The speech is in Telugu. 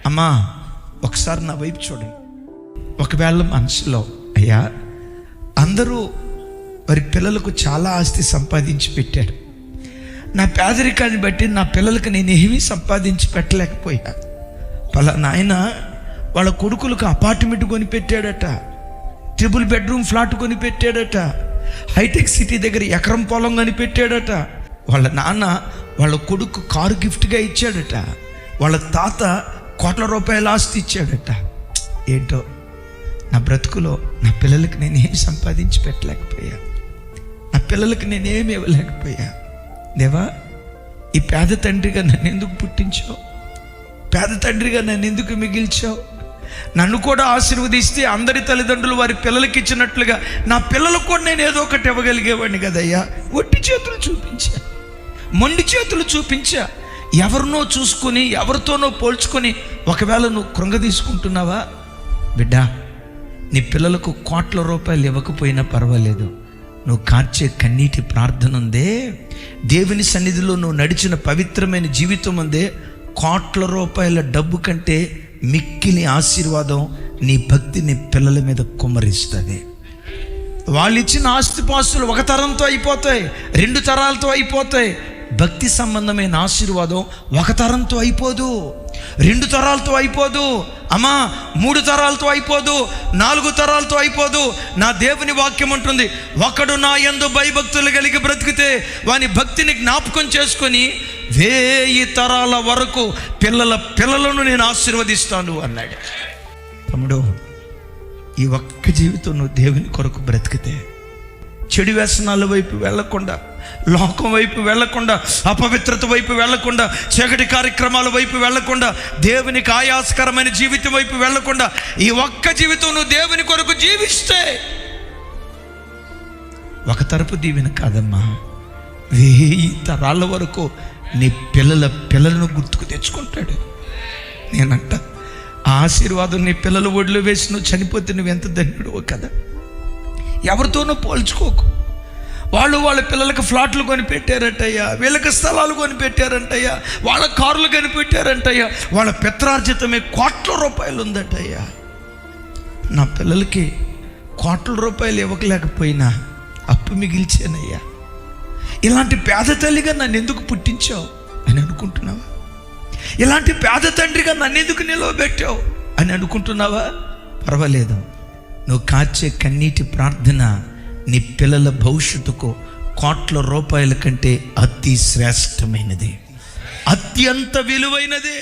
అమ్మా ఒకసారి నా వైపు చూడండి. ఒకవేళ మనసులో అయ్యా అందరూ వారి పిల్లలకు చాలా ఆస్తి సంపాదించి పెట్టారు, నా పేదరికాన్ని బట్టి నా పిల్లలకు నేను ఏమీ సంపాదించి పెట్టలేకపోయా. పలానా ఆయన వాళ్ళ కొడుకులకు అపార్ట్మెంట్ కొని పెట్టాడట, ట్రిపుల్ బెడ్రూమ్ ఫ్లాట్ కొని పెట్టాడట, హైటెక్ సిటీ దగ్గర ఎకరం పొలం కొని పెట్టాడట, వాళ్ళ నాన్న వాళ్ళ కొడుకు కారు గిఫ్ట్గా ఇచ్చాడట, వాళ్ళ తాత కోట్ల రూపాయల ఆస్తి ఇచ్చాడట. ఏంటో నా బ్రతుకులో నా పిల్లలకి నేనేం సంపాదించి పెట్టలేకపోయా, నా పిల్లలకి నేనేమి ఇవ్వలేకపోయా. దేవా, ఈ పేద తండ్రిగా నన్ను ఎందుకు పుట్టించావు? పేద తండ్రిగా నన్ను ఎందుకు మిగిల్చావు? నన్ను కూడా ఆశీర్వదిస్తే అందరి తల్లిదండ్రులు వారి పిల్లలకి ఇచ్చినట్లుగా నా పిల్లలకు కూడా నేను ఏదో ఒకటి ఇవ్వగలిగేవాడిని కదయ్యా. ఒట్టి చేతులు చూపించా, మొండి చేతులు చూపించా. ఎవరినో చూసుకొని ఎవరితోనో పోల్చుకొని ఒకవేళ నువ్వు కృంగ తీసుకుంటున్నావా? బిడ్డా, నీ పిల్లలకు కోట్ల రూపాయలు ఇవ్వకపోయినా పర్వాలేదు, నువ్వు కార్చే కన్నీటి ప్రార్థన ఉందే, దేవుని సన్నిధిలో నువ్వు నడిచిన పవిత్రమైన జీవితం ఉందే, కోట్ల రూపాయల డబ్బు కంటే మిక్కిలి ఆశీర్వాదం నీ భక్తి నీ పిల్లల మీద కుమ్మరిస్తుంది. వాళ్ళు ఇచ్చిన ఆస్తిపాస్తులు ఒక తరంతో అయిపోతాయి, 2 తరాలతో అయిపోతాయి. భక్తి సంబంధమైన ఆశీర్వాదం ఒక తరంతో అయిపోదు, 2 తరాలతో అయిపోదు, అమ్మా 3 తరాలతో అయిపోదు, 4 తరాలతో అయిపోదు. నా దేవుని వాక్యం ఉంటుంది, ఒకడు నా యందు భయభక్తులు కలిగి బ్రతికితే వాని భక్తిని జ్ఞాపకం చేసుకొని 1000 తరాల వరకు పిల్లలను నేను ఆశీర్వదిస్తాను అన్నాడు. తమ్ముడు, ఈ ఒక్క జీవితం నువ్వు దేవుని కొరకు బ్రతికితే, చెడు వ్యసనాల వైపు వెళ్లకుండా, లోకం వైపు వెళ్లకుండా, అపవిత్రత వైపు వెళ్లకుండా, చీకటి కార్యక్రమాల వైపు వెళ్లకుండా, దేవునికి ఆయాసకరమైన జీవితం వైపు వెళ్లకుండా, ఈ ఒక్క జీవితం నువ్వు దేవుని కొరకు జీవిస్తే ఒక తరపు దీవెన కాదమ్మా, 1000 తరాల వరకు నీ పిల్లలను గుర్తుకు తెచ్చుకుంటాడు. నేనంట ఆ ఆశీర్వాదం నీ పిల్లలు ఒడిలో వేసి నువ్వు చనిపోతే నువ్వు ఎంత ధన్యుడో కదా. ఎవరితోనూ పోల్చుకోకు. వాళ్ళ పిల్లలకు ఫ్లాట్లు కొని పెట్టారంటయ్యా, వీళ్ళకి స్థలాలు కొని పెట్టారంటయ్యా, వాళ్ళ కార్లు కొని పెట్టారంటయ్యా, వాళ్ళ పిత్రార్జితమే కోట్ల రూపాయలు ఉందటయ్యా. నా పిల్లలకి కోట్ల రూపాయలు ఇవ్వలేకపోయినా అప్పు మిగిల్చానయ్యా. ఇలాంటి పేద తల్లిగా నన్ను ఎందుకు పుట్టించావు అని అనుకుంటున్నావా? ఇలాంటి పేద తండ్రిగా నన్ను ఎందుకు నిలవబెట్టావు అని అనుకుంటున్నావా? పర్వాలేదు, నువ్వు కాచే కన్నీటి ప్రార్థన నీ పిల్లల భవిష్యత్తుకు కోట్ల రూపాయల కంటే అతి శ్రేష్టమైనది, అత్యంత విలువైనదే.